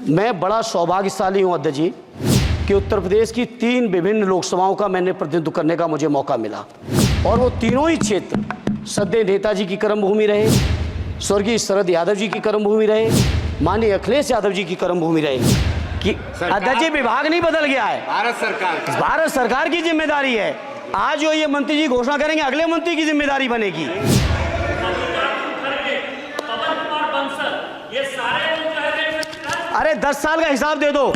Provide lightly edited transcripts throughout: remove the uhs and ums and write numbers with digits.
मैं बड़ा सौभाग्यशाली हूं अध्यक्ष जी कि उत्तर प्रदेश की 3 विभिन्न लोकसभाओं का मैंने प्रतिनिधित्व करने का मुझे मौका मिला और वो तीनों ही क्षेत्र सदैव नेताजी की कर्मभूमि रहे, स्वर्गीय शरद यादव जी की कर्मभूमि रहे, माननीय अखिलेश यादव जी की कर्मभूमि रहे। कि अध्यक्ष जी विभाग नहीं बदल गया है, भारत सरकार की जिम्मेदारी है। आज जो ये मंत्री जी घोषणा करेंगे अगले मंत्री की जिम्मेदारी बनेगी। अरे 10 साल का हिसाब दे दो,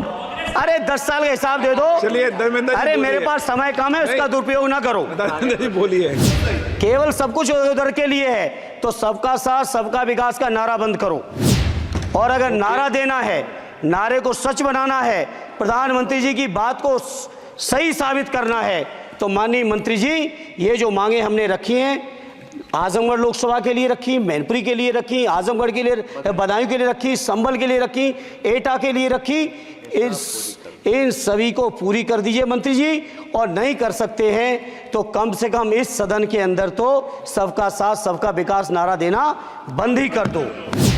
अरे 10 साल का हिसाब दे दो। चलिए अरे मेरे पास समय कम है, उसका दुरुपयोग ना करो। बोलिए, केवल सब कुछ उधर के लिए है तो सबका साथ सबका विकास का नारा बंद करो। और अगर नारा देना है, नारे को सच बनाना है, प्रधानमंत्री जी की बात को सही साबित करना है, तो माननीय मंत्री जी ये जो मांगे हमने रखी हैं, आजमगढ़ लोकसभा के लिए रखी, मैनपुरी के लिए रखी, आजमगढ़ के लिए, बदायूं के लिए रखी, संभल के लिए रखी, एटा के लिए रखी, इन सभी को पूरी कर दीजिए मंत्री जी। और नहीं कर सकते हैं तो कम से कम इस सदन के अंदर तो सबका साथ सबका विकास नारा देना बंद ही कर दो।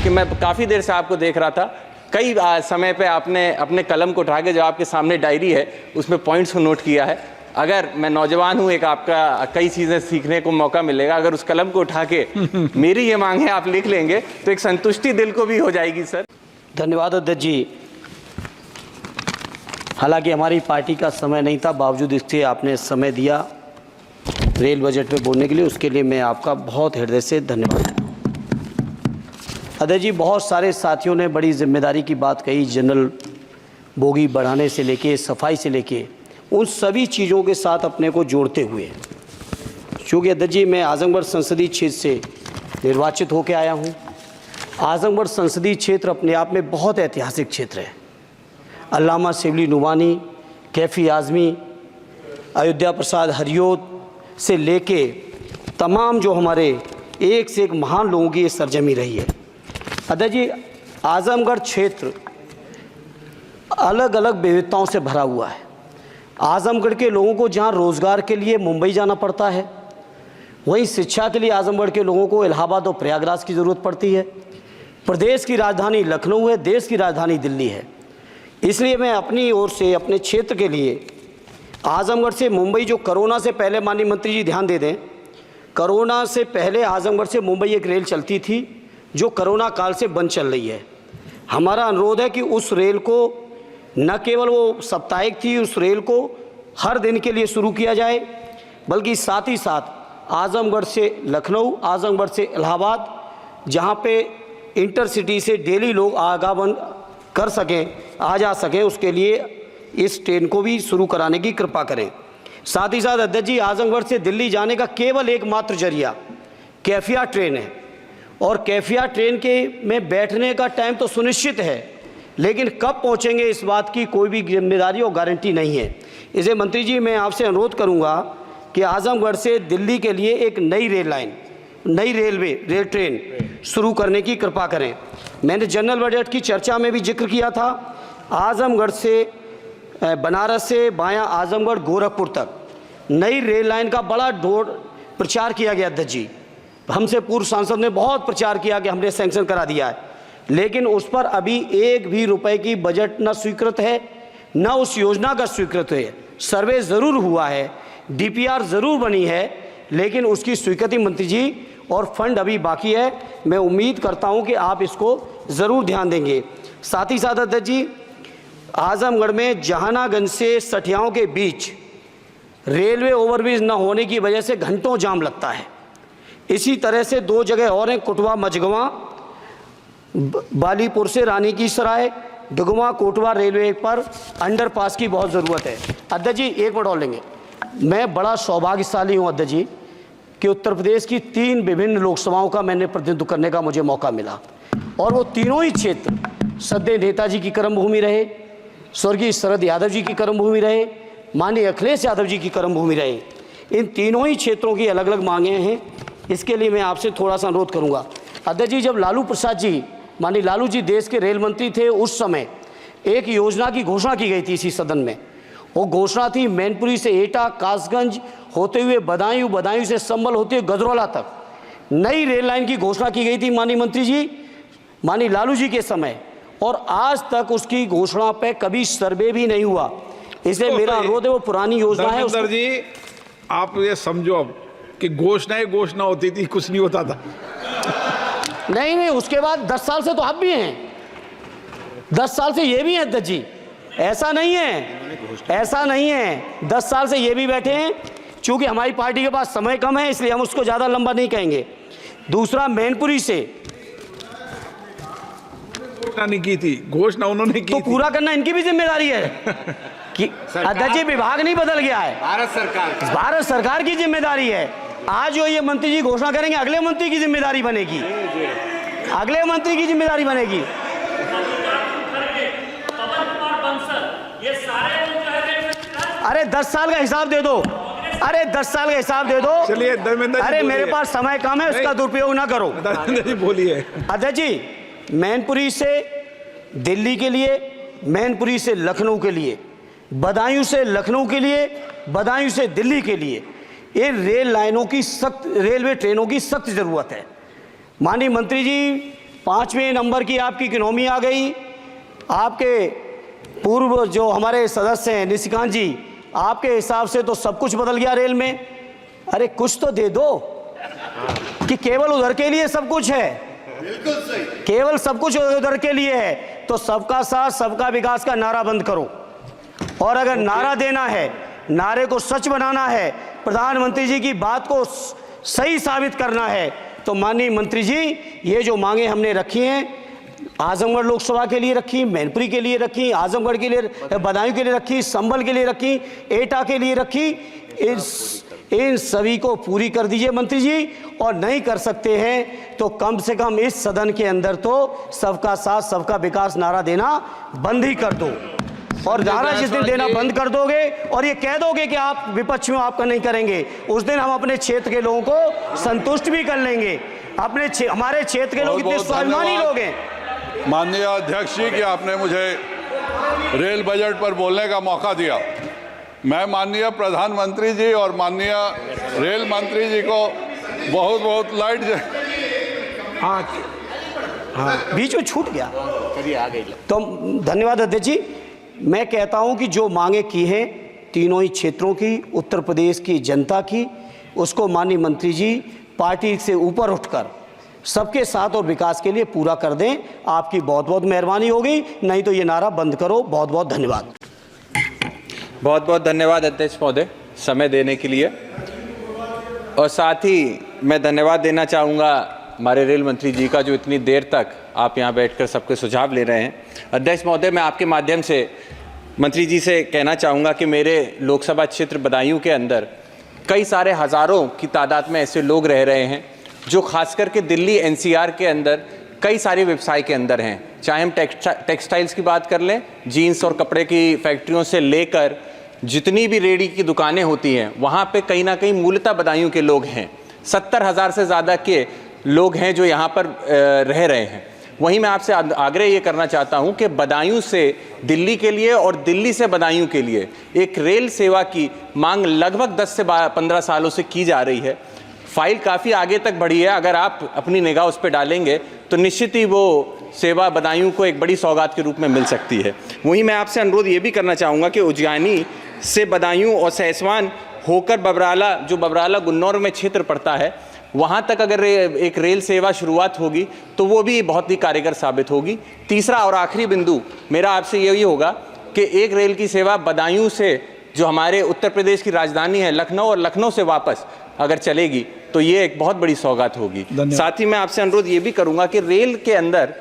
कि मैं काफ़ी देर से आपको देख रहा था, कई समय पे आपने अपने कलम को उठा के, जो आपके सामने डायरी है उसमें पॉइंट्स को नोट किया है। अगर मैं नौजवान हूं, एक आपका कई चीज़ें सीखने को मौका मिलेगा। अगर उस कलम को उठा के मेरी ये मांग है आप लिख लेंगे तो एक संतुष्टि दिल को भी हो जाएगी। सर धन्यवाद अध्यक्ष जी। हालांकि हमारी पार्टी का समय नहीं था, बावजूद इसके आपने समय दिया रेल बजट पे बोलने के लिए, उसके लिए मैं आपका बहुत हृदय से धन्यवाद। अध्यक्ष जी बहुत सारे साथियों ने बड़ी जिम्मेदारी की बात कही, जनरल बोगी बढ़ाने से लेके सफाई से लेके उन सभी चीज़ों के साथ अपने को जोड़ते हुए, चूँकि अध्यक्ष जी मैं आजमगढ़ संसदीय क्षेत्र से निर्वाचित होकर आया हूँ। आजमगढ़ संसदीय क्षेत्र अपने आप में बहुत ऐतिहासिक क्षेत्र है। अल्लामा शिबली नुमानी, कैफ़ी आज़मी, अयोध्या प्रसाद हरियोत से लेके तमाम जो हमारे एक से एक महान लोगों की ये सरजमी रही है। अध्यक्ष जी आजमगढ़ क्षेत्र अलग अलग विविधताओं से भरा हुआ है। आजमगढ़ के लोगों को जहां रोज़गार के लिए मुंबई जाना पड़ता है, वहीं शिक्षा के लिए आजमगढ़ के लोगों को इलाहाबाद और प्रयागराज की ज़रूरत पड़ती है। प्रदेश की राजधानी लखनऊ है, देश की राजधानी दिल्ली है। इसलिए मैं अपनी ओर से अपने क्षेत्र के लिए आजमगढ़ से मुंबई, जो कोरोना से पहले, माननीय मंत्री जी ध्यान दे दें, कोरोना से पहले आजमगढ़ से मुंबई एक रेल चलती थी जो कोरोना काल से बंद चल रही है। हमारा अनुरोध है कि उस रेल को न केवल वो साप्ताहिक थी, उस रेल को हर दिन के लिए शुरू किया जाए, बल्कि साथ ही साथ आजमगढ़ से लखनऊ, आजमगढ़ से इलाहाबाद, जहाँ पे इंटरसिटी से डेली लोग आवागमन कर सकें, आ जा सकें, उसके लिए इस ट्रेन को भी शुरू कराने की कृपा करें। साथ ही साथ अध्यक्ष जी आजमगढ़ से दिल्ली जाने का केवल एकमात्र जरिया कैफिया ट्रेन है, और कैफिया ट्रेन के में बैठने का टाइम तो सुनिश्चित है, लेकिन कब पहुंचेंगे इस बात की कोई भी जिम्मेदारी और गारंटी नहीं है। इसे मंत्री जी मैं आपसे अनुरोध करूंगा कि आजमगढ़ से दिल्ली के लिए एक नई रेल लाइन, नई रेल ट्रेन शुरू करने की कृपा करें। मैंने जनरल बजट की चर्चा में भी जिक्र किया था, आजमगढ़ से बनारस से बायां आजमगढ़ गोरखपुर तक नई रेल लाइन का बड़ा प्रचार किया गया अध्यक्ष जी। हमसे पूर्व सांसद ने बहुत प्रचार किया कि हमने सैंक्शन करा दिया है, लेकिन उस पर अभी एक भी रुपए की बजट न स्वीकृत है, न उस योजना का स्वीकृत है। सर्वे ज़रूर हुआ है, डीपीआर ज़रूर बनी है, लेकिन उसकी स्वीकृति मंत्री जी और फंड अभी बाकी है। मैं उम्मीद करता हूं कि आप इसको ज़रूर ध्यान देंगे। साथ ही साथ अध्यक्ष जी आजमगढ़ में जहानागंज से सठियाओं के बीच रेलवे ओवरब्रिज न होने की वजह से घंटों जाम लगता है। इसी तरह से 2 जगह और हैं, कुटवा मझगवां, बालीपुर से रानी की सराय, डुगवा कोटवा रेलवे पर अंडरपास की बहुत ज़रूरत है। अध्यक्ष जी 1 मिनट और लेंगे। मैं बड़ा सौभाग्यशाली हूँ अध्यक्ष जी कि उत्तर प्रदेश की 3 विभिन्न लोकसभाओं का मैंने प्रतिनिधित्व करने का मुझे मौका मिला और वो तीनों ही क्षेत्र सदैव नेताजी की कर्मभूमि रहे, स्वर्गीय शरद यादव जी की कर्मभूमि रहे, माननीय अखिलेश यादव जी की कर्मभूमि रहे। इन तीनों ही क्षेत्रों की अलग अलग मांगें हैं। इसके लिए मैं आपसे थोड़ा सा अनुरोध करूँगा। अध्यक्ष जी जब लालू प्रसाद जी, माननीय लालू जी देश के रेल मंत्री थे, उस समय एक योजना की घोषणा की गई थी इसी सदन में। वो घोषणा थी मैनपुरी से एटा, कासगंज होते हुए बदायूं, बदायूं से संभल होते हुए गजरौला तक नई रेल लाइन की घोषणा की गई थी माननीय मंत्री जी, माननीय लालू जी के समय। और आज तक उसकी घोषणा पे कभी सर्वे भी नहीं हुआ। इसलिए मेरा अनुरोध है, वो पुरानी योजना है धर्मेंद्र जी, आप ये समझो अब कि घोषणा होती थी, कुछ नहीं होता था। नहीं, उसके बाद 10 साल से तो आप भी हैं, 10 साल से ये भी हैं अध्यक्ष जी, ऐसा नहीं है 10 साल से ये भी बैठे हैं। चूंकि हमारी पार्टी के पास समय कम है, इसलिए हम उसको ज़्यादा लंबा नहीं कहेंगे। दूसरा, मैनपुरी से घोषणा नहीं की थी, घोषणा उन्होंने की तो थी। पूरा करना इनकी भी जिम्मेदारी है कि अध्यक्ष जी, विभाग नहीं बदल गया है, भारत सरकार की जिम्मेदारी है। आज जो ये मंत्री जी घोषणा करेंगे, अगले मंत्री की जिम्मेदारी बनेगी, अगले मंत्री की जिम्मेदारी बनेगी। अरे 10 साल का हिसाब दे दो, अरे 10 साल का हिसाब दे दो। चलिए धर्मेंद्र जी, अरे मेरे पास समय कम है, उसका दुरुपयोग ना करो। धर्मेंद्र जी बोलिए। अध्यक्ष जी, मैनपुरी से दिल्ली के लिए, मैनपुरी से लखनऊ के लिए, बदायूं से लखनऊ के लिए, बदायूं से दिल्ली के लिए इन रेल लाइनों की सख्त, रेलवे ट्रेनों की सख्त ज़रूरत है। माननीय मंत्री जी, 5वें नंबर की आपकी इकोनॉमी आ गई। आपके पूर्व जो हमारे सदस्य हैं निशिकांत जी, आपके हिसाब से तो सब कुछ बदल गया रेल में। अरे कुछ तो दे दो कि केवल उधर के लिए सब कुछ है, केवल सब कुछ उधर के लिए है। तो सबका साथ सबका विकास का नारा बंद करो, और अगर नारा देना है, नारे को सच बनाना है, प्रधानमंत्री जी की बात को सही साबित करना है, तो माननीय मंत्री जी, ये जो मांगे हमने रखी हैं, आजमगढ़ लोकसभा के लिए रखी, मैनपुरी के लिए रखी, आजमगढ़ के लिए, बदायूं के लिए रखी, संभल के लिए रखी, एटा के लिए रखी, इन सभी को पूरी कर दीजिए मंत्री जी। और नहीं कर सकते हैं तो कम से कम इस सदन के अंदर तो सबका साथ सबका विकास नारा देना बंद ही कर दो। और नारा जिस दिन देना बंद कर दोगे और ये कह दोगे कि आप विपक्ष में आपका नहीं करेंगे, उस दिन हम अपने क्षेत्र के लोगों को संतुष्ट भी कर लेंगे। हमारे क्षेत्र के लोग इतने स्वाभिमानी लोग हैं। माननीय अध्यक्ष जी कि आपने मुझे रेल बजट पर बोलने का मौका दिया। मैं माननीय प्रधानमंत्री जी और माननीय रेल मंत्री जी को बहुत बहुत लाइट बीच में छूट गया, तो धन्यवाद अध्यक्ष जी। मैं कहता हूं कि जो मांगे की हैं तीनों ही क्षेत्रों की, उत्तर प्रदेश की जनता की, उसको माननीय मंत्री जी पार्टी से ऊपर उठकर सबके साथ और विकास के लिए पूरा कर दें। आपकी बहुत बहुत मेहरबानी होगी, नहीं तो ये नारा बंद करो। बहुत बहुत धन्यवाद। बहुत बहुत धन्यवाद अध्यक्ष महोदय समय देने के लिए। और साथ ही मैं धन्यवाद देना चाहूँगा हमारे रेल मंत्री जी का, जो इतनी देर तक आप यहाँ बैठकर सबके सुझाव ले रहे हैं। अध्यक्ष महोदय, मैं आपके माध्यम से मंत्री जी से कहना चाहूँगा कि मेरे लोकसभा क्षेत्र बदायूं के अंदर कई सारे हज़ारों की तादाद में ऐसे लोग रह रहे हैं जो खास करके दिल्ली एनसीआर के अंदर कई सारे व्यवसाय के अंदर हैं। चाहे हम टेक्सटाइल्स की बात कर लें, जीन्स और कपड़े की फैक्ट्रियों से लेकर जितनी भी रेडी की दुकानें होती हैं, वहाँ पे कहीं ना कहीं मूलतः बदायूं के लोग हैं। 70,000 से ज़्यादा के लोग हैं जो यहाँ पर रह रहे हैं। वहीं मैं आपसे आग्रह ये करना चाहता हूँ कि बदायूं से दिल्ली के लिए और दिल्ली से बदायूं के लिए एक रेल सेवा की मांग लगभग 10 से 15 सालों से की जा रही है। फाइल काफ़ी आगे तक बढ़ी है। अगर आप अपनी निगाह उस पर डालेंगे तो निश्चित ही वो सेवा बदायूं को एक बड़ी सौगात के रूप में मिल सकती है। वहीं मैं आपसे अनुरोध ये भी करना चाहूँगा कि उज्जैनी से बदायूं और सहसवान होकर बबराला, जो बबराला गुन्नौर में क्षेत्र पड़ता है, वहाँ तक अगर एक रेल सेवा शुरुआत होगी तो वो भी बहुत ही कारगर साबित होगी। तीसरा और आखिरी बिंदु मेरा आपसे यही होगा कि एक रेल की सेवा बदायूं से, जो हमारे उत्तर प्रदेश की राजधानी है लखनऊ, और लखनऊ से वापस अगर चलेगी तो ये एक बहुत बड़ी सौगात होगी। साथ ही मैं आपसे अनुरोध ये भी करूँगा कि रेल के अंदर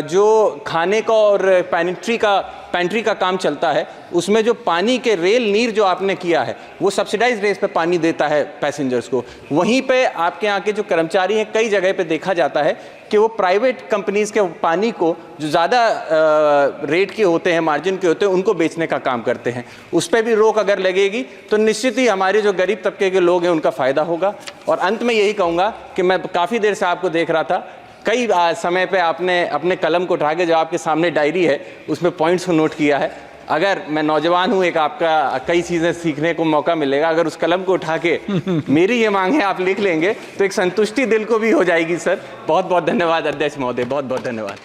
जो खाने का और पेंट्री का काम चलता है, उसमें जो पानी के रेल नीर जो आपने किया है, वो सब्सिडाइज रेट पे पानी देता है पैसेंजर्स को। वहीं पे आपके यहाँ के जो कर्मचारी हैं, कई जगह पे देखा जाता है कि वो प्राइवेट कंपनीज़ के पानी को जो ज़्यादा रेट के होते हैं, मार्जिन के होते हैं, उनको बेचने का काम करते हैं। उस पर भी रोक अगर लगेगी तो निश्चित ही हमारे जो गरीब तबके के लोग हैं उनका फ़ायदा होगा। और अंत में यही कहूँगा कि मैं काफ़ी देर से आपको देख रहा था, कई समय पे आपने अपने कलम को उठा के, जो आपके सामने डायरी है उसमें पॉइंट्स को नोट किया है। अगर मैं नौजवान हूँ, एक आपका कई चीज़ें सीखने को मौका मिलेगा। अगर उस कलम को उठा के मेरी ये मांग है आप लिख लेंगे तो एक संतुष्टि दिल को भी हो जाएगी। सर बहुत बहुत धन्यवाद अध्यक्ष महोदय, बहुत बहुत धन्यवाद।